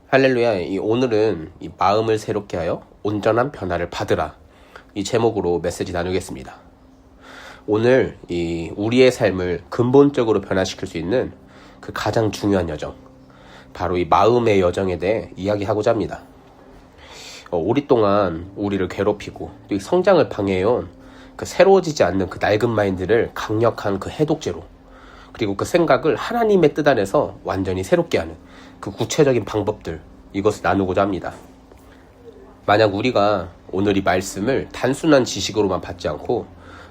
할렐루야. 오늘은 이 마음을 새롭게 하여 온전한 변화를 받으라, 이 제목으로 메시지 나누겠습니다. 오늘 우리의 삶을 근본적으로 변화시킬 수 있는 그 가장 중요한 여정, 바로 이 마음의 여정에 대해 이야기하고자 합니다. 오랫동안 우리를 괴롭히고 또 이 성장을 방해해온 그 새로워지지 않는 그 낡은 마인드를 강력한 그 해독제로, 그리고 그 생각을 하나님의 뜻 안에서 완전히 새롭게 하는 그 구체적인 방법들, 이것을 나누고자 합니다. 만약 우리가 오늘 이 말씀을 단순한 지식으로만 받지 않고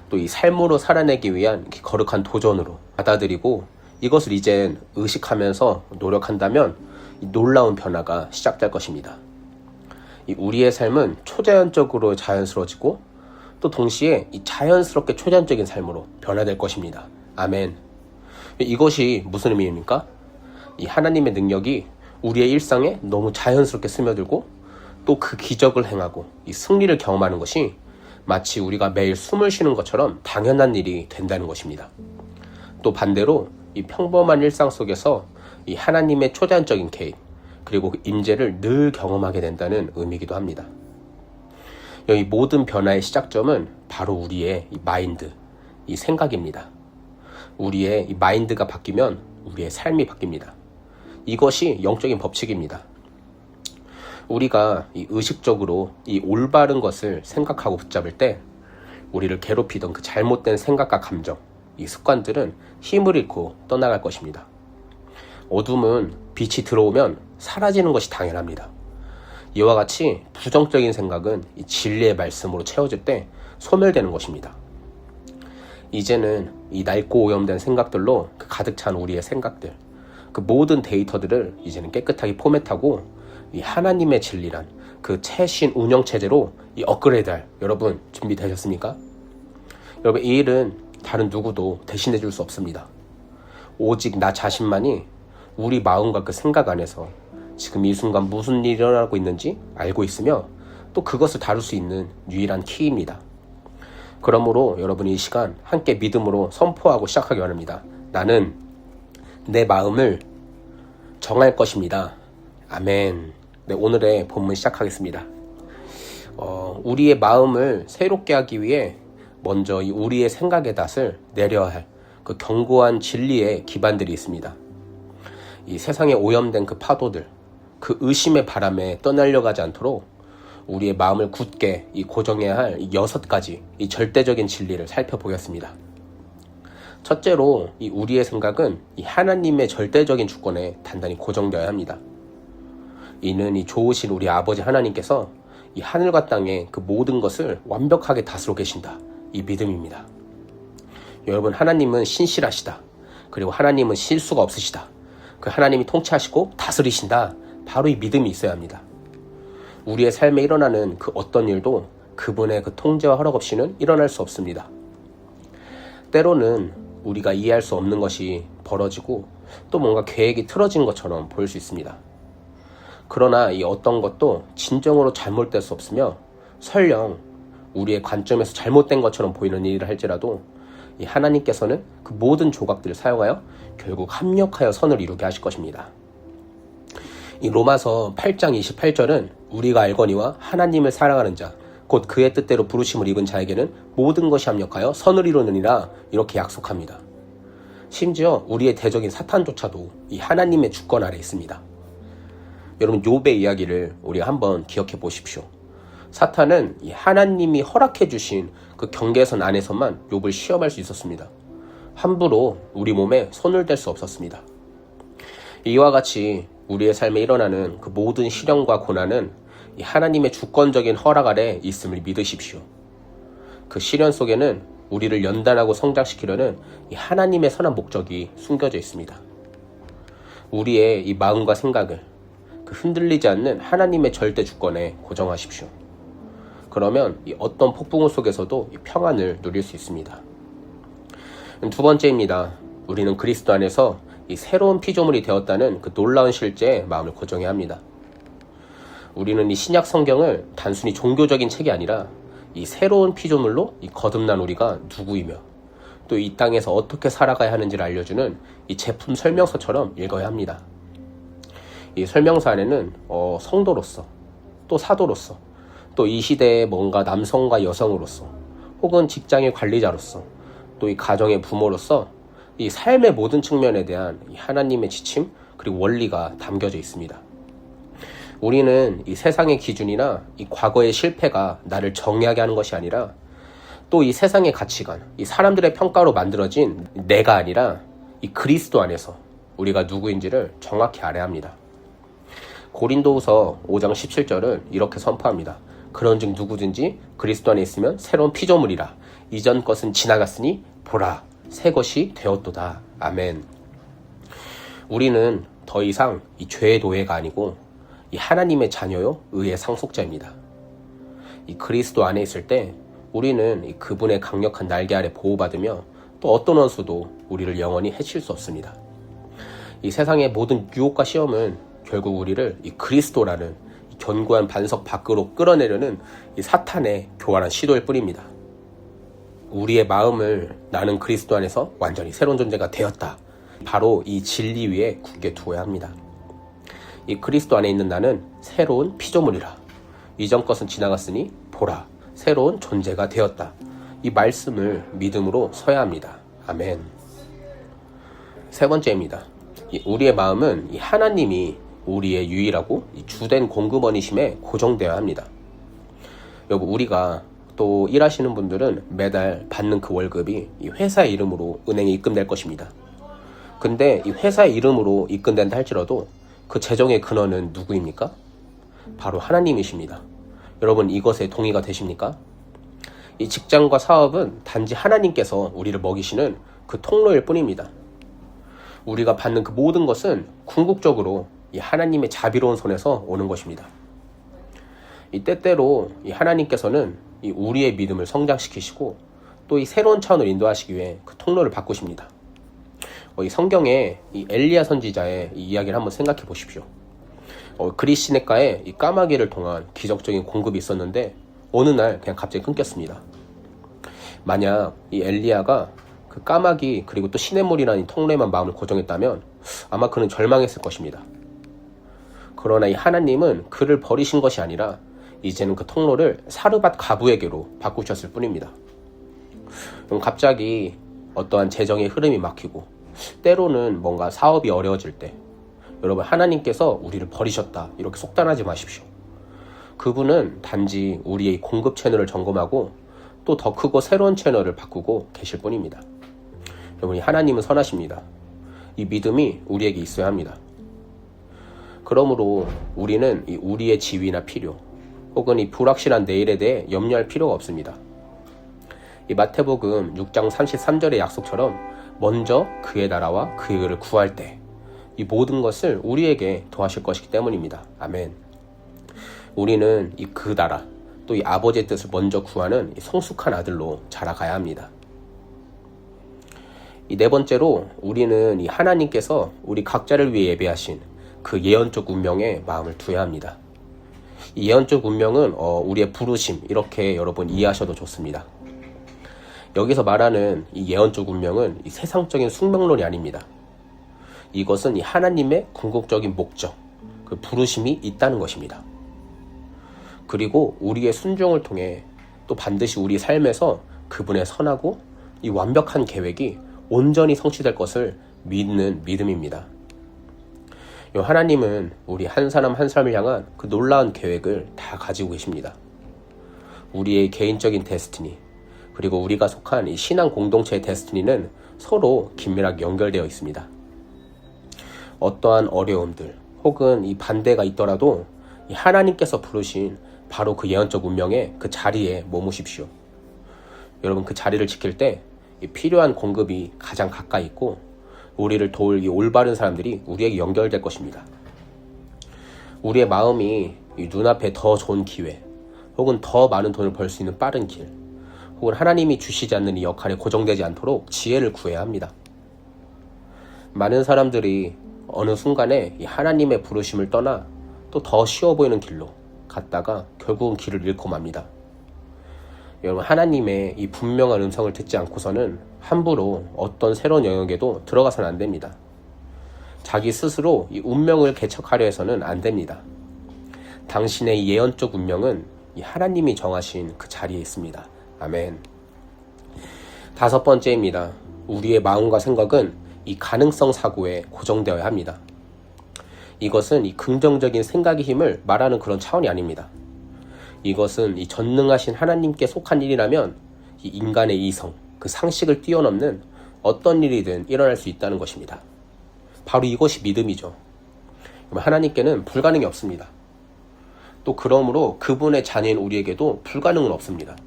또 이 삶으로 살아내기 위한 거룩한 도전으로 받아들이고 이것을 이젠 의식하면서 노력한다면 이 놀라운 변화가 시작될 것입니다. 우리의 삶은 초자연적으로 자연스러워지고 또 동시에 이 자연스럽게 초자연적인 삶으로 변화될 것입니다. 아멘. 이것이 무슨 의미입니까? 이 하나님의 능력이 우리의 일상에 너무 자연스럽게 스며들고 또 그 기적을 행하고 이 승리를 경험하는 것이 마치 우리가 매일 숨을 쉬는 것처럼 당연한 일이 된다는 것입니다. 또 반대로 이 평범한 일상 속에서 이 하나님의 초자연적인 개입, 그리고 그 임재를 늘 경험하게 된다는 의미이기도 합니다. 이 모든 변화의 시작점은 바로 우리의 이 마인드, 이 생각입니다. 우리의 이 마인드가 바뀌면 우리의 삶이 바뀝니다. 이것이 영적인 법칙입니다. 우리가 이 의식적으로 이 올바른 것을 생각하고 붙잡을 때 우리를 괴롭히던 그 잘못된 생각과 감정, 이 습관들은 힘을 잃고 떠나갈 것입니다. 어둠은 빛이 들어오면 사라지는 것이 당연합니다. 이와 같이 부정적인 생각은 이 진리의 말씀으로 채워질 때 소멸되는 것입니다. 이제는 이 낡고 오염된 생각들로 가득 찬 우리의 생각들, 그 모든 데이터들을 이제는 깨끗하게 포맷하고 이 하나님의 진리란 그 최신 운영체제로 이 업그레이드할, 여러분 준비되셨습니까? 여러분, 이 일은 다른 누구도 대신해 줄 수 없습니다. 오직 나 자신만이 우리 마음과 그 생각 안에서 지금 이 순간 무슨 일이 일어나고 있는지 알고 있으며 또 그것을 다룰 수 있는 유일한 키입니다. 그러므로 여러분이 이 시간 함께 믿음으로 선포하고 시작하기 바랍니다. 나는 내 마음을 정할 것입니다. 아멘. 네, 오늘의 본문 시작하겠습니다. 우리의 마음을 새롭게 하기 위해 먼저 우리의 생각의 닷을 내려야 할 그 견고한 진리의 기반들이 있습니다. 이 세상에 오염된 그 파도들, 그 의심의 바람에 떠날려가지 않도록 우리의 마음을 굳게 고정해야 할 6가지 이 절대적인 진리를 살펴보겠습니다. 첫째로 우리의 생각은 하나님의 절대적인 주권에 단단히 고정되어야 합니다. 이는 좋으신 우리 아버지 하나님께서 이 하늘과 땅의 그 모든 것을 완벽하게 다스리고 계신다, 이 믿음입니다. 여러분, 하나님은 신실하시다. 그리고 하나님은 실수가 없으시다. 그 하나님이 통치하시고 다스리신다. 바로 이 믿음이 있어야 합니다. 우리의 삶에 일어나는 그 어떤 일도 그분의 그 통제와 허락 없이는 일어날 수 없습니다. 때로는 우리가 이해할 수 없는 것이 벌어지고 또 뭔가 계획이 틀어진 것처럼 보일 수 있습니다. 그러나 이 어떤 것도 진정으로 잘못될 수 없으며 설령 우리의 관점에서 잘못된 것처럼 보이는 일을 할지라도 이 하나님께서는 그 모든 조각들을 사용하여 결국 합력하여 선을 이루게 하실 것입니다. 이 로마서 8장 28절은 우리가 알거니와 하나님을 사랑하는 자, 곧 그의 뜻대로 부르심을 입은 자에게는 모든 것이 합력하여 선을 이루느니라, 이렇게 약속합니다. 심지어 우리의 대적인 사탄조차도 이 하나님의 주권 아래 있습니다. 여러분, 욥의 이야기를 우리가 한번 기억해 보십시오. 사탄은 이 하나님이 허락해 주신 그 경계선 안에서만 욥을 시험할 수 있었습니다. 함부로 우리 몸에 손을 댈 수 없었습니다. 이와 같이 우리의 삶에 일어나는 그 모든 시련과 고난은 이 하나님의 주권적인 허락 아래 있음을 믿으십시오. 그 시련 속에는 우리를 연단하고 성장시키려는 이 하나님의 선한 목적이 숨겨져 있습니다. 우리의 이 마음과 생각을 그 흔들리지 않는 하나님의 절대 주권에 고정하십시오. 그러면 이 어떤 폭풍우 속에서도 이 평안을 누릴 수 있습니다. 두 번째입니다. 우리는 그리스도 안에서 이 새로운 피조물이 되었다는 그 놀라운 실제에 마음을 고정해야 합니다. 우리는 이 신약 성경을 단순히 종교적인 책이 아니라 이 새로운 피조물로 이 거듭난 우리가 누구이며 또 이 땅에서 어떻게 살아가야 하는지를 알려주는 이 제품 설명서처럼 읽어야 합니다. 이 설명서 안에는 성도로서, 또 사도로서, 또 이 시대의 뭔가 남성과 여성으로서, 혹은 직장의 관리자로서, 또 이 가정의 부모로서 이 삶의 모든 측면에 대한 이 하나님의 지침 그리고 원리가 담겨져 있습니다. 우리는 이 세상의 기준이나 이 과거의 실패가 나를 정의하게 하는 것이 아니라 또 이 세상의 가치관, 이 사람들의 평가로 만들어진 내가 아니라 이 그리스도 안에서 우리가 누구인지를 정확히 알아야 합니다. 고린도후서 5장 17절은 이렇게 선포합니다. 그런즉 누구든지 그리스도 안에 있으면 새로운 피조물이라. 이전 것은 지나갔으니 보라, 새 것이 되었도다. 아멘. 우리는 더 이상 이 죄의 노예가 아니고 이 하나님의 자녀요, 의의 상속자입니다. 이 그리스도 안에 있을 때 우리는 이 그분의 강력한 날개 아래 보호받으며 또 어떤 원수도 우리를 영원히 해칠 수 없습니다. 이 세상의 모든 유혹과 시험은 결국 우리를 이 그리스도라는 이 견고한 반석 밖으로 끌어내려는 이 사탄의 교활한 시도일 뿐입니다. 우리의 마음을 나는 그리스도 안에서 완전히 새로운 존재가 되었다. 바로 이 진리 위에 굳게 두어야 합니다. 이 그리스도 안에 있는 나는 새로운 피조물이라. 이전 것은 지나갔으니 보라, 새로운 존재가 되었다. 이 말씀을 믿음으로 서야 합니다. 아멘. 세 번째입니다. 우리의 마음은 이 하나님이 우리의 유일하고 주된 공급원이심에 고정되어야 합니다. 여러분, 우리가 또 일하시는 분들은 매달 받는 그 월급이 이 회사의 이름으로 은행에 입금될 것입니다. 근데 이 회사의 이름으로 입금된다 할지라도 그 재정의 근원은 누구입니까? 바로 하나님이십니다. 여러분, 이것에 동의가 되십니까? 이 직장과 사업은 단지 하나님께서 우리를 먹이시는 그 통로일 뿐입니다. 우리가 받는 그 모든 것은 궁극적으로 이 하나님의 자비로운 손에서 오는 것입니다. 이 때때로 이 하나님께서는 이 우리의 믿음을 성장시키시고 또 이 새로운 차원을 인도하시기 위해 그 통로를 바꾸십니다. 이 성경에 이 엘리야 선지자의 이 이야기를 한번 생각해 보십시오. 그리스 시냇가에 이 까마귀를 통한 기적적인 공급이 있었는데 어느 날 그냥 갑자기 끊겼습니다. 만약 이 엘리야가 그 까마귀 그리고 또 시냇물이라는 이 통로에만 마음을 고정했다면 아마 그는 절망했을 것입니다. 그러나 이 하나님은 그를 버리신 것이 아니라 이제는 그 통로를 사르밧 가부에게로 바꾸셨을 뿐입니다. 그럼 갑자기 어떠한 재정의 흐름이 막히고 때로는 뭔가 사업이 어려워질 때 여러분, 하나님께서 우리를 버리셨다 이렇게 속단하지 마십시오. 그분은 단지 우리의 공급 채널을 점검하고 또 더 크고 새로운 채널을 바꾸고 계실 뿐입니다. 여러분, 하나님은 선하십니다. 이 믿음이 우리에게 있어야 합니다. 그러므로 우리는 우리의 지위나 필요 혹은 이 불확실한 내일에 대해 염려할 필요가 없습니다. 이 마태복음 6장 33절의 약속처럼 먼저 그의 나라와 그의 의를 구할 때 이 모든 것을 우리에게 도와실 것이기 때문입니다. 아멘. 우리는 이 그 나라 또 이 아버지의 뜻을 먼저 구하는 이 성숙한 아들로 자라가야 합니다. 이 네 번째로 우리는 이 하나님께서 우리 각자를 위해 예배하신 그 예언적 운명에 마음을 두어야 합니다. 이 예언적 운명은 우리의 부르심 이렇게 여러분 이해하셔도 좋습니다. 여기서 말하는 이 예언적 운명은 이 세상적인 숙명론이 아닙니다. 이것은 이 하나님의 궁극적인 목적, 그 부르심이 있다는 것입니다. 그리고 우리의 순종을 통해 또 반드시 우리 삶에서 그분의 선하고 이 완벽한 계획이 온전히 성취될 것을 믿는 믿음입니다. 하나님은 우리 한 사람 한 사람을 향한 그 놀라운 계획을 다 가지고 계십니다. 우리의 개인적인 데스티니 그리고 우리가 속한 이 신앙 공동체의 데스티니는 서로 긴밀하게 연결되어 있습니다. 어떠한 어려움들 혹은 이 반대가 있더라도 이 하나님께서 부르신 바로 그 예언적 운명의 그 자리에 머무십시오. 여러분, 그 자리를 지킬 때 이 필요한 공급이 가장 가까이 있고 우리를 도울 이 올바른 사람들이 우리에게 연결될 것입니다. 우리의 마음이 이 눈앞에 더 좋은 기회 혹은 더 많은 돈을 벌 수 있는 빠른 길 혹은 하나님이 주시지 않는 이 역할에 고정되지 않도록 지혜를 구해야 합니다. 많은 사람들이 어느 순간에 이 하나님의 부르심을 떠나 또 더 쉬워 보이는 길로 갔다가 결국은 길을 잃고 맙니다. 여러분, 하나님의 이 분명한 음성을 듣지 않고서는 함부로 어떤 새로운 영역에도 들어가서는 안 됩니다. 자기 스스로 이 운명을 개척하려 해서는 안 됩니다. 당신의 예언적 운명은 이 하나님이 정하신 그 자리에 있습니다. 아멘. 5번째입니다. 우리의 마음과 생각은 이 가능성 사고에 고정되어야 합니다. 이것은 이 긍정적인 생각의 힘을 말하는 그런 차원이 아닙니다. 이것은 이 전능하신 하나님께 속한 일이라면 이 인간의 이성, 그 상식을 뛰어넘는 어떤 일이든 일어날 수 있다는 것입니다. 바로 이것이 믿음이죠. 하나님께는 불가능이 없습니다. 또 그러므로 그분의 자녀인 우리에게도 불가능은 없습니다.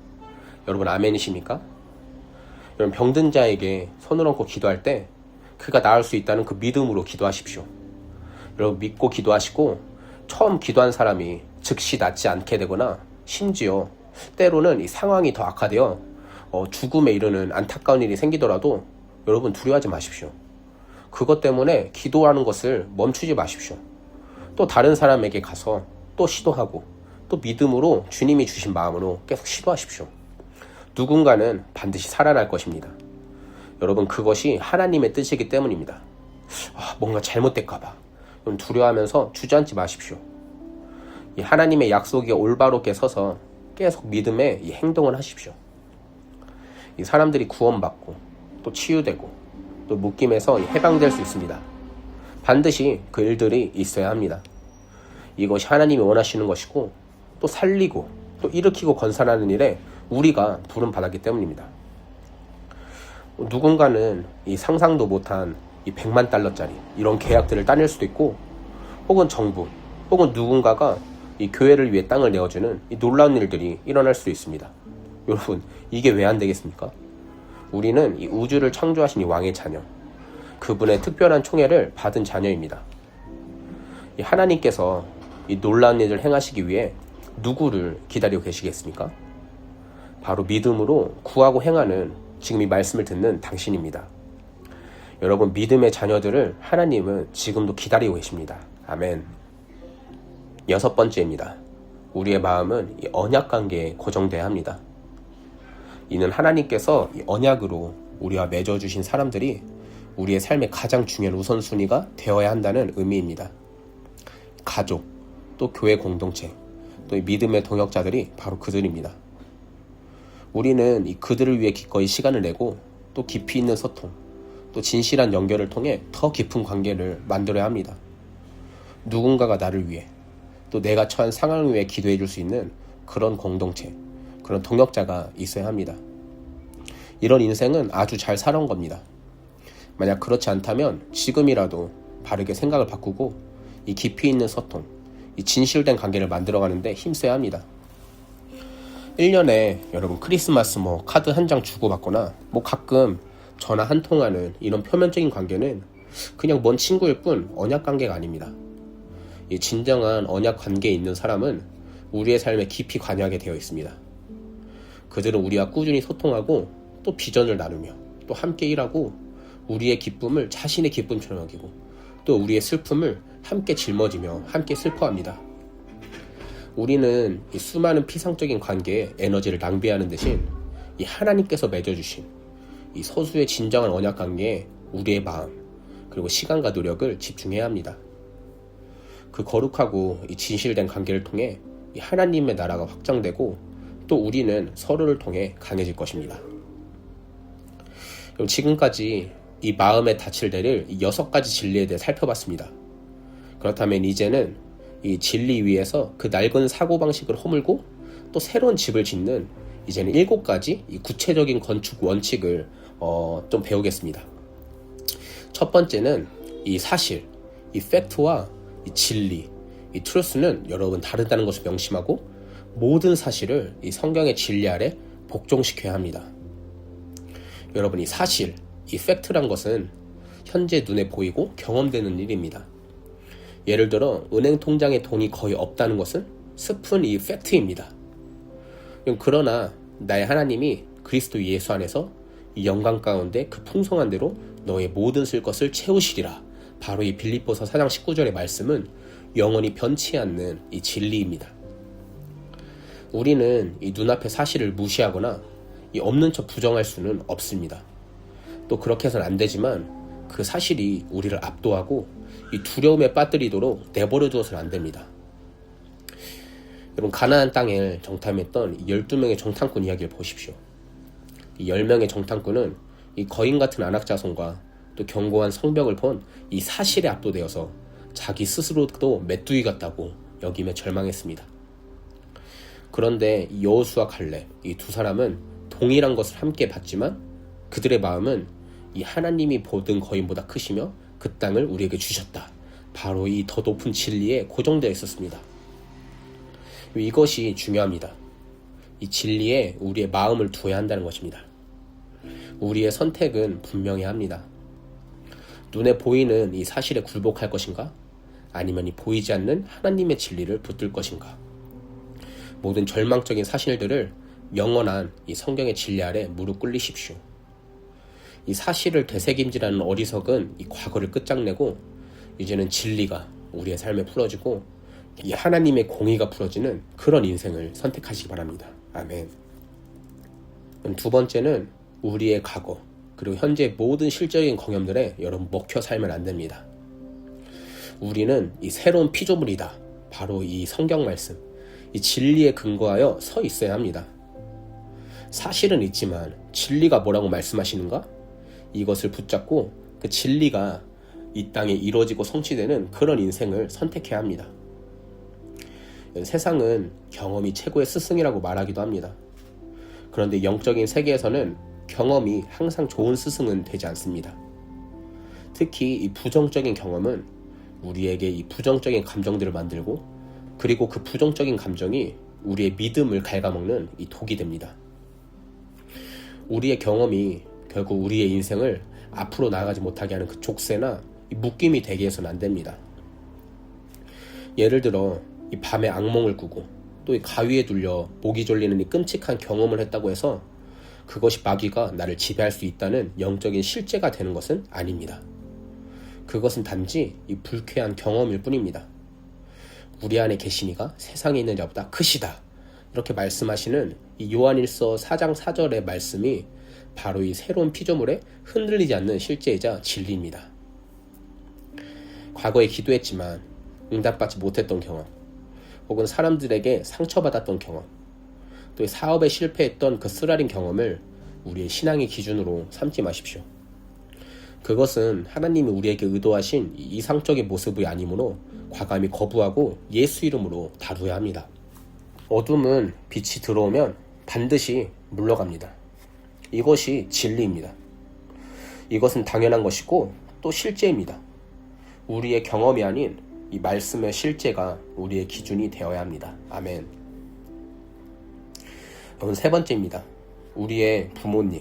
여러분 아멘이십니까? 여러분 병든 자에게 손을 얹고 기도할 때 그가 나을 수 있다는 그 믿음으로 기도하십시오. 여러분 믿고 기도하시고 처음 기도한 사람이 즉시 낫지 않게 되거나 심지어 때로는 이 상황이 더 악화되어 죽음에 이르는 안타까운 일이 생기더라도 여러분 두려워하지 마십시오. 그것 때문에 기도하는 것을 멈추지 마십시오. 또 다른 사람에게 가서 또 시도하고 또 믿음으로 주님이 주신 마음으로 계속 시도하십시오. 누군가는 반드시 살아날 것입니다. 여러분 그것이 하나님의 뜻이기 때문입니다. 뭔가 잘못될까봐 두려워하면서 주저앉지 마십시오. 이 하나님의 약속이 올바롭게 서서 계속 믿음의 이 행동을 하십시오. 이 사람들이 구원받고 또 치유되고 또 묶임에서 해방될 수 있습니다. 반드시 그 일들이 있어야 합니다. 이것이 하나님이 원하시는 것이고 또 살리고 또 일으키고 건설하는 일에 우리가 부름받았기 때문입니다. 누군가는 이 상상도 못한 이 100만 달러짜리 이런 계약들을 따낼 수도 있고 혹은 정부 혹은 누군가가 이 교회를 위해 땅을 내어주는 이 놀라운 일들이 일어날 수도 있습니다. 여러분 이게 왜 안 되겠습니까? 우리는 이 우주를 창조하신 이 왕의 자녀, 그분의 특별한 총애를 받은 자녀입니다. 이 하나님께서 이 놀라운 일을 행하시기 위해 누구를 기다리고 계시겠습니까? 바로 믿음으로 구하고 행하는 지금 이 말씀을 듣는 당신입니다. 여러분 믿음의 자녀들을 하나님은 지금도 기다리고 계십니다. 아멘. 6번째입니다. 우리의 마음은 이 언약 관계에 고정돼야 합니다. 이는 하나님께서 이 언약으로 우리와 맺어주신 사람들이 우리의 삶의 가장 중요한 우선순위가 되어야 한다는 의미입니다. 가족, 또 교회 공동체, 또 이 믿음의 동역자들이 바로 그들입니다. 우리는 이 그들을 위해 기꺼이 시간을 내고 또 깊이 있는 소통, 또 진실한 연결을 통해 더 깊은 관계를 만들어야 합니다. 누군가가 나를 위해 또 내가 처한 상황을 위해 기도해 줄 수 있는 그런 공동체, 그런 동역자가 있어야 합니다. 이런 인생은 아주 잘 살아온 겁니다. 만약 그렇지 않다면 지금이라도 바르게 생각을 바꾸고 이 깊이 있는 소통, 이 진실된 관계를 만들어가는데 힘써야 합니다. 1년에 여러분 크리스마스 카드 한 장 주고받거나 가끔 전화 한 통하는 이런 표면적인 관계는 그냥 먼 친구일 뿐 언약 관계가 아닙니다. 이 진정한 언약 관계에 있는 사람은 우리의 삶에 깊이 관여하게 되어 있습니다. 그들은 우리와 꾸준히 소통하고 또 비전을 나누며 또 함께 일하고 우리의 기쁨을 자신의 기쁨처럼 여기고 또 우리의 슬픔을 함께 짊어지며 함께 슬퍼합니다. 우리는 이 수많은 피상적인 관계에 에너지를 낭비하는 대신 이 하나님께서 맺어주신 이 소수의 진정한 언약 관계에 우리의 마음 그리고 시간과 노력을 집중해야 합니다. 그 거룩하고 이 진실된 관계를 통해 이 하나님의 나라가 확장되고 또 우리는 서로를 통해 강해질 것입니다. 그럼 지금까지 이 마음에 닻을 내릴 6가지 진리에 대해 살펴봤습니다. 그렇다면 이제는 이 진리 위에서 그 낡은 사고방식을 허물고 또 새로운 집을 짓는 이제는 7가지 이 구체적인 건축 원칙을 좀 배우겠습니다. 첫 번째는 이 사실, 이 팩트와 이 진리, 이 트루스는 여러분 다르다는 것을 명심하고 모든 사실을 이 성경의 진리 아래 복종시켜야 합니다. 여러분 이 사실, 이 팩트란 것은 현재 눈에 보이고 경험되는 일입니다. 예를 들어 은행 통장에 돈이 거의 없다는 것은 슬픈 이 팩트입니다. 그러나 나의 하나님이 그리스도 예수 안에서 이 영광 가운데 그 풍성한 대로 너의 모든 쓸 것을 채우시리라. 바로 이 빌립보서 4장 19절의 말씀은 영원히 변치 않는 이 진리입니다. 우리는 이 눈앞의 사실을 무시하거나 이 없는 척 부정할 수는 없습니다. 또 그렇게 해서는 안 되지만 그 사실이 우리를 압도하고 이 두려움에 빠뜨리도록 내버려 두어서는 안 됩니다. 여러분, 가나안 땅에 정탐했던 12명의 정탐꾼 이야기를 보십시오. 이 10명의 정탐꾼은 이 거인 같은 안악자손과 또 견고한 성벽을 본 이 사실에 압도되어서 자기 스스로도 메뚜기 같다고 여김에 절망했습니다. 그런데 여호수아 갈렙, 이 두 사람은 동일한 것을 함께 봤지만 그들의 마음은 이 하나님이 보던 거인보다 크시며 그 땅을 우리에게 주셨다, 바로 이 더 높은 진리에 고정되어 있었습니다. 이것이 중요합니다. 이 진리에 우리의 마음을 두어야 한다는 것입니다. 우리의 선택은 분명해야 합니다. 눈에 보이는 이 사실에 굴복할 것인가? 아니면 이 보이지 않는 하나님의 진리를 붙들 것인가? 모든 절망적인 사실들을 영원한 이 성경의 진리 아래 무릎 꿇리십시오. 이 사실을 되새김질하는 어리석은 이 과거를 끝장내고 이제는 진리가 우리의 삶에 풀어지고 이 하나님의 공의가 풀어지는 그런 인생을 선택하시기 바랍니다. 아멘. 두 번째는 우리의 과거 그리고 현재 모든 실적인 경험들에 여러분 먹혀 살면 안 됩니다. 우리는 이 새로운 피조물이다, 바로 이 성경 말씀, 이 진리에 근거하여 서 있어야 합니다. 사실은 있지만 진리가 뭐라고 말씀하시는가? 이것을 붙잡고 그 진리가 이 땅에 이루어지고 성취되는 그런 인생을 선택해야 합니다. 세상은 경험이 최고의 스승이라고 말하기도 합니다. 그런데 영적인 세계에서는 경험이 항상 좋은 스승은 되지 않습니다. 특히 이 부정적인 경험은 우리에게 이 부정적인 감정들을 만들고, 그리고 그 부정적인 감정이 우리의 믿음을 갉아먹는 이 독이 됩니다. 우리의 경험이 결국 우리의 인생을 앞으로 나아가지 못하게 하는 그 족쇄나 이 묶임이 되게 해서는 안 됩니다. 예를 들어 이 밤에 악몽을 꾸고 또 이 가위에 눌려 목이 졸리는 이 끔찍한 경험을 했다고 해서 그것이 마귀가 나를 지배할 수 있다는 영적인 실제가 되는 것은 아닙니다. 그것은 단지 이 불쾌한 경험일 뿐입니다. 우리 안에 계신 이가 세상에 있는 자보다 크시다, 이렇게 말씀하시는 이 요한일서 4장 4절의 말씀이 바로 이 새로운 피조물에 흔들리지 않는 실제이자 진리입니다. 과거에 기도했지만 응답받지 못했던 경험, 혹은 사람들에게 상처받았던 경험, 또 사업에 실패했던 그 쓰라린 경험을 우리의 신앙의 기준으로 삼지 마십시오. 그것은 하나님이 우리에게 의도하신 이상적인 모습이 아니므로 과감히 거부하고 예수 이름으로 다루어야 합니다. 어둠은 빛이 들어오면 반드시 물러갑니다. 이것이 진리입니다. 이것은 당연한 것이고 또 실제입니다. 우리의 경험이 아닌 이 말씀의 실제가 우리의 기준이 되어야 합니다. 아멘. 여러분, 세 번째입니다. 우리의 부모님,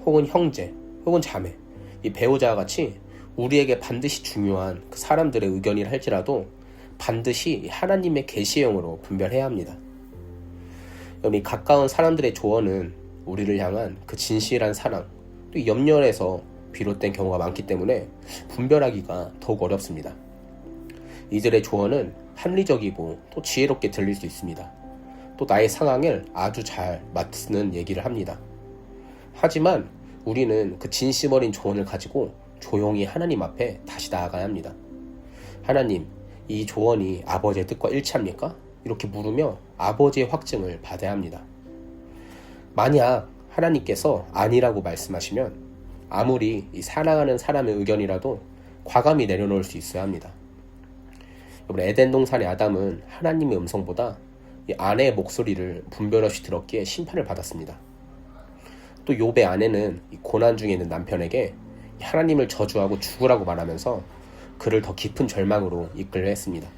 혹은 형제, 혹은 자매, 이 배우자와 같이 우리에게 반드시 중요한 그 사람들의 의견이라 할지라도 반드시 하나님의 계시형으로 분별해야 합니다. 이 가까운 사람들의 조언은 우리를 향한 그 진실한 사랑, 또 염려에서 비롯된 경우가 많기 때문에 분별하기가 더욱 어렵습니다. 이들의 조언은 합리적이고 또 지혜롭게 들릴 수 있습니다. 또 나의 상황을 아주 잘 맞는 얘기를 합니다. 하지만 우리는 그 진심 어린 조언을 가지고 조용히 하나님 앞에 다시 나아가야 합니다. 하나님, 이 조언이 아버지의 뜻과 일치합니까? 이렇게 물으며 아버지의 확증을 받아야 합니다. 만약 하나님께서 아니라고 말씀하시면 아무리 이 사랑하는 사람의 의견이라도 과감히 내려놓을 수 있어야 합니다. 여러분, 에덴 동산의 아담은 하나님의 음성보다 이 아내의 목소리를 분별 없이 들었기에 심판을 받았습니다. 또 욥의 아내는 이 고난 중에 있는 남편에게 하나님을 저주하고 죽으라고 말하면서 그를 더 깊은 절망으로 이끌려 했습니다.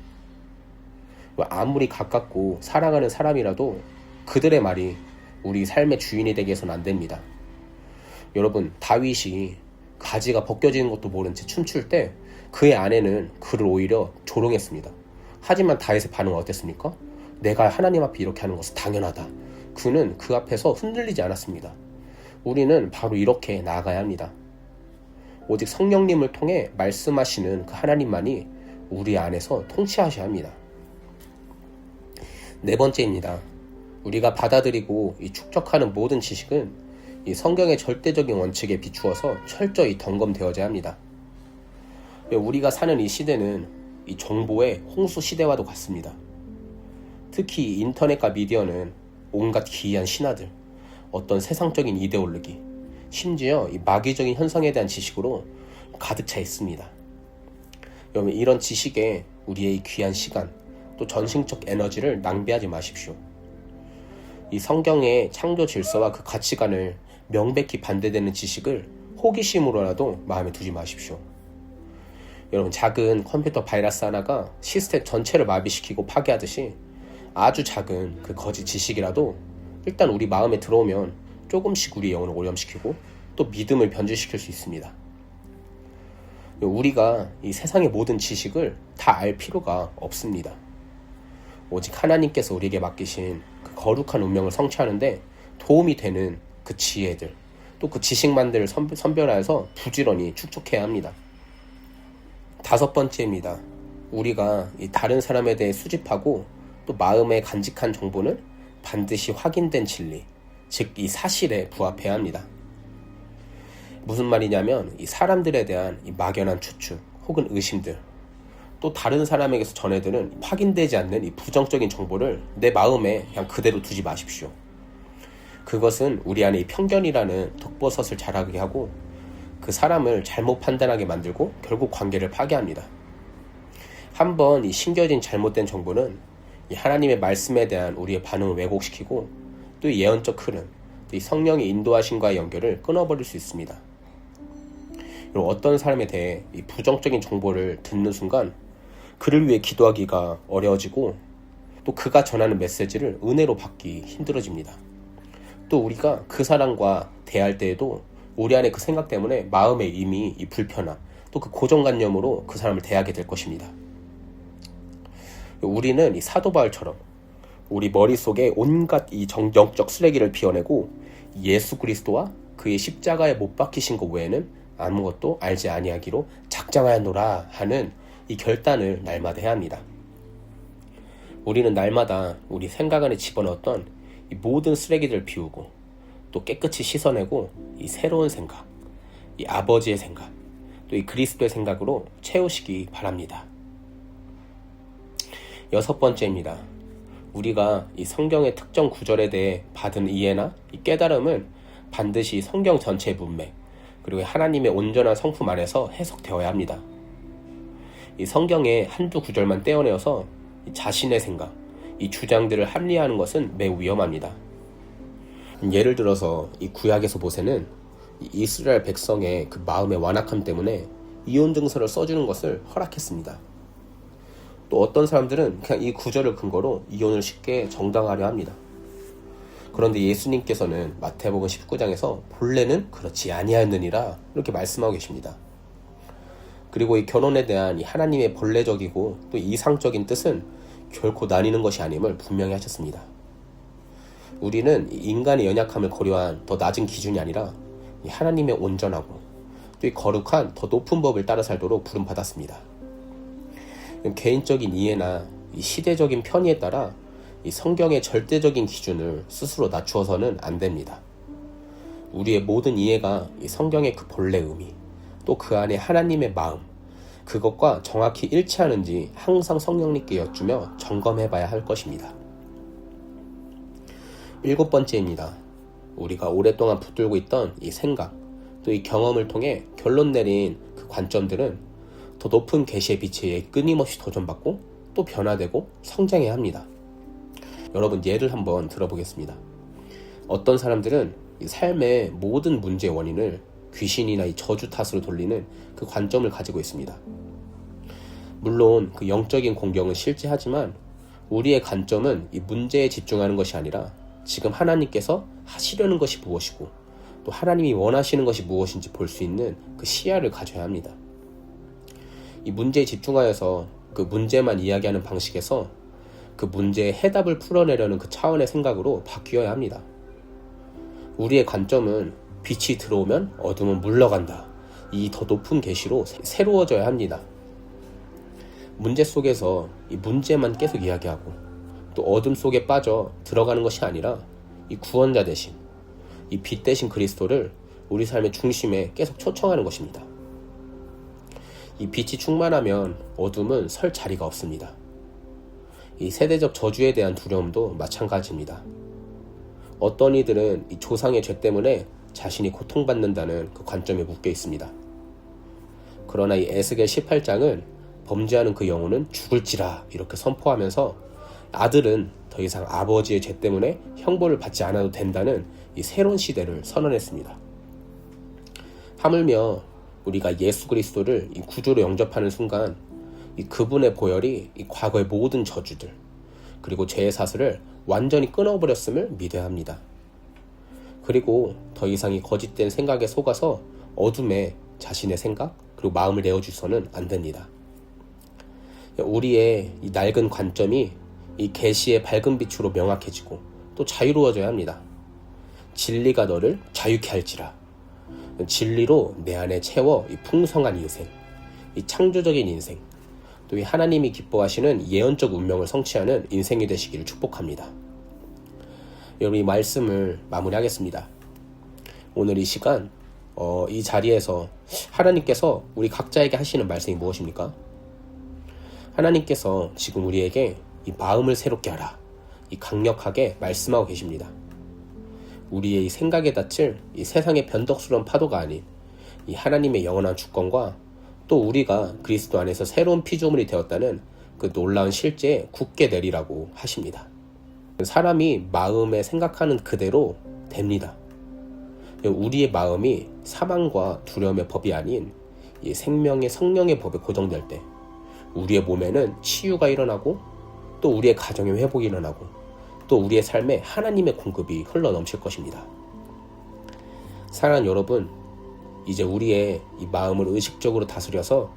아무리 가깝고 사랑하는 사람이라도 그들의 말이 우리 삶의 주인이 되게 해서는 안 됩니다. 여러분, 다윗이 가지가 벗겨지는 것도 모른 채 춤출 때 그의 아내는 그를 오히려 조롱했습니다. 하지만 다윗의 반응은 어땠습니까? 내가 하나님 앞에 이렇게 하는 것은 당연하다. 그는 그 앞에서 흔들리지 않았습니다. 우리는 바로 이렇게 나아가야 합니다. 오직 성령님을 통해 말씀하시는 그 하나님만이 우리 안에서 통치하셔야 합니다. 네 번째입니다. 우리가 받아들이고 축적하는 모든 지식은 이 성경의 절대적인 원칙에 비추어서 철저히 점검되어져야 합니다. 우리가 사는 이 시대는 이 정보의 홍수 시대와도 같습니다. 특히 인터넷과 미디어는 온갖 기이한 신화들, 어떤 세상적인 이데올로기, 심지어 이 마귀적인 현상에 대한 지식으로 가득 차 있습니다. 여러분, 이런 지식에 우리의 이 귀한 시간, 또 전신적 에너지를 낭비하지 마십시오. 이 성경의 창조 질서와 그 가치관을 명백히 반대되는 지식을 호기심으로라도 마음에 두지 마십시오. 여러분, 작은 컴퓨터 바이러스 하나가 시스템 전체를 마비시키고 파괴하듯이 아주 작은 그 거짓 지식이라도 일단 우리 마음에 들어오면 조금씩 우리 영혼을 오염시키고 또 믿음을 변질시킬 수 있습니다. 우리가 이 세상의 모든 지식을 다 알 필요가 없습니다. 오직 하나님께서 우리에게 맡기신 그 거룩한 운명을 성취하는데 도움이 되는 그 지혜들, 또 그 지식만들을 선별하여서 부지런히 축적해야 합니다. 5번째입니다. 우리가 이 다른 사람에 대해 수집하고 또 마음에 간직한 정보는 반드시 확인된 진리, 즉 이 사실에 부합해야 합니다. 무슨 말이냐면 이 사람들에 대한 이 막연한 추측 혹은 의심들, 또 다른 사람에게서 전해드는 확인되지 않는 이 부정적인 정보를 내 마음에 그냥 그대로 두지 마십시오. 그것은 우리 안에 이 편견이라는 독버섯을 자라게 하고 그 사람을 잘못 판단하게 만들고 결국 관계를 파괴합니다. 한번 이 심겨진 잘못된 정보는 이 하나님의 말씀에 대한 우리의 반응을 왜곡시키고 또 이 예언적 흐름, 또 이 성령의 인도하심과의 연결을 끊어버릴 수 있습니다. 그리고 어떤 사람에 대해 이 부정적인 정보를 듣는 순간 그를 위해 기도하기가 어려워지고 또 그가 전하는 메시지를 은혜로 받기 힘들어집니다. 또 우리가 그 사람과 대할 때에도 우리 안에 그 생각 때문에 마음에 이미 이 불편함, 또 그 고정관념으로 그 사람을 대하게 될 것입니다. 우리는 이 사도 바울처럼 우리 머릿속에 온갖 이 영적 쓰레기를 비워내고 예수 그리스도와 그의 십자가에 못 박히신 것 외에는 아무것도 알지 아니하기로 작정하였노라 하는 이 결단을 날마다 해야 합니다. 우리는 날마다 우리 생각 안에 집어넣었던 이 모든 쓰레기들을 비우고 또 깨끗이 씻어내고 이 새로운 생각, 이 아버지의 생각, 또 이 그리스도의 생각으로 채우시기 바랍니다. 6번째입니다. 우리가 이 성경의 특정 구절에 대해 받은 이해나 이 깨달음은 반드시 성경 전체의 문맥, 그리고 하나님의 온전한 성품 안에서 해석되어야 합니다. 이 성경의 한두 구절만 떼어내어서 이 자신의 생각, 이 주장들을 합리화하는 것은 매우 위험합니다. 예를 들어서 이 구약에서 모세는 이 이스라엘 백성의 그 마음의 완악함 때문에 이혼 증서를 써주는 것을 허락했습니다. 또 어떤 사람들은 그냥 이 구절을 근거로 이혼을 쉽게 정당화하려 합니다. 그런데 예수님께서는 마태복음 19장에서 본래는 그렇지 아니하였느니라 이렇게 말씀하고 계십니다. 그리고 이 결혼에 대한 이 하나님의 본래적이고 또 이상적인 뜻은 결코 나뉘는 것이 아님을 분명히 하셨습니다. 우리는 인간의 연약함을 고려한 더 낮은 기준이 아니라 이 하나님의 온전하고 또 이 거룩한 더 높은 법을 따라 살도록 부름받았습니다. 개인적인 이해나 이 시대적인 편의에 따라 이 성경의 절대적인 기준을 스스로 낮추어서는 안 됩니다. 우리의 모든 이해가 이 성경의 그 본래 의미, 또 그 안에 하나님의 마음, 그것과 정확히 일치하는지 항상 성령님께 여쭈며 점검해봐야 할 것입니다. 7번째입니다. 우리가 오랫동안 붙들고 있던 이 생각, 또 이 경험을 통해 결론 내린 그 관점들은 더 높은 계시의 빛에 끊임없이 도전받고 또 변화되고 성장해야 합니다. 여러분, 예를 한번 들어보겠습니다. 어떤 사람들은 이 삶의 모든 문제의 원인을 귀신이나 이 저주 탓으로 돌리는 그 관점을 가지고 있습니다. 물론 그 영적인 공경은 실제하지만 우리의 관점은 이 문제에 집중하는 것이 아니라 지금 하나님께서 하시려는 것이 무엇이고 또 하나님이 원하시는 것이 무엇인지 볼 수 있는 그 시야를 가져야 합니다. 이 문제에 집중하여서 그 문제만 이야기하는 방식에서 그 문제의 해답을 풀어내려는 그 차원의 생각으로 바뀌어야 합니다. 우리의 관점은 빛이 들어오면 어둠은 물러간다. 이 더 높은 계시로 새로워져야 합니다. 문제 속에서 이 문제만 계속 이야기하고 또 어둠 속에 빠져 들어가는 것이 아니라 이 구원자 대신 이 빛 대신 그리스도를 우리 삶의 중심에 계속 초청하는 것입니다. 이 빛이 충만하면 어둠은 설 자리가 없습니다. 이 세대적 저주에 대한 두려움도 마찬가지입니다. 어떤 이들은 이 조상의 죄 때문에 자신이 고통받는다는 그 관점에 묶여 있습니다. 그러나 이 에스겔 18장은 범죄하는 그 영혼은 죽을지라 이렇게 선포하면서 아들은 더 이상 아버지의 죄 때문에 형벌을 받지 않아도 된다는 이 새로운 시대를 선언했습니다. 하물며 우리가 예수 그리스도를 이 구주로 영접하는 순간 이 그분의 보혈이 이 과거의 모든 저주들 그리고 죄의 사슬을 완전히 끊어버렸음을 믿어야 합니다. 그리고 더 이상 이 거짓된 생각에 속아서 어둠에 자신의 생각 그리고 마음을 내어주서는 안 됩니다. 우리의 이 낡은 관점이 이 계시의 밝은 빛으로 명확해지고 또 자유로워져야 합니다. 진리가 너를 자유케 할지라. 진리로 내 안에 채워 이 풍성한 인생, 이 창조적인 인생, 또 이 하나님이 기뻐하시는 예언적 운명을 성취하는 인생이 되시기를 축복합니다. 여러분, 이 말씀을 마무리하겠습니다. 오늘 이 시간 이 자리에서 하나님께서 우리 각자에게 하시는 말씀이 무엇입니까? 하나님께서 지금 우리에게 이 마음을 새롭게 하라, 이 강력하게 말씀하고 계십니다. 우리의 이 생각에 닫힐 이 세상의 변덕스러운 파도가 아닌 이 하나님의 영원한 주권과 또 우리가 그리스도 안에서 새로운 피조물이 되었다는 그 놀라운 실제에 굳게 내리라고 하십니다. 사람이 마음에 생각하는 그대로 됩니다. 우리의 마음이 사망과 두려움의 법이 아닌 이 생명의 성령의 법에 고정될 때 우리의 몸에는 치유가 일어나고 또 우리의 가정의 회복이 일어나고 또 우리의 삶에 하나님의 공급이 흘러넘칠 것입니다. 사랑하는 여러분, 이제 우리의 이 마음을 의식적으로 다스려서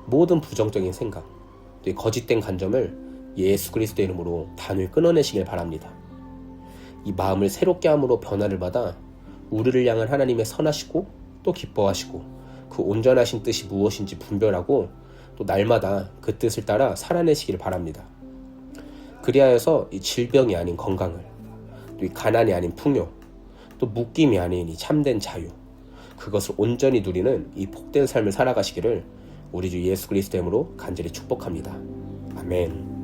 모든 부정적인 생각, 또 이 거짓된 간점을 예수 그리스도 이름으로 단호히 끊어내시길 바랍니다. 이 마음을 새롭게 함으로 변화를 받아 우리를 향한 하나님의 선하시고 또 기뻐하시고 그 온전하신 뜻이 무엇인지 분별하고 또 날마다 그 뜻을 따라 살아내시길 바랍니다. 그리하여서 이 질병이 아닌 건강을, 또 이 가난이 아닌 풍요, 또 묶임이 아닌 이 참된 자유, 그것을 온전히 누리는 이 복된 삶을 살아가시기를 우리 주 예수 그리스도 이름으로 간절히 축복합니다. 아멘.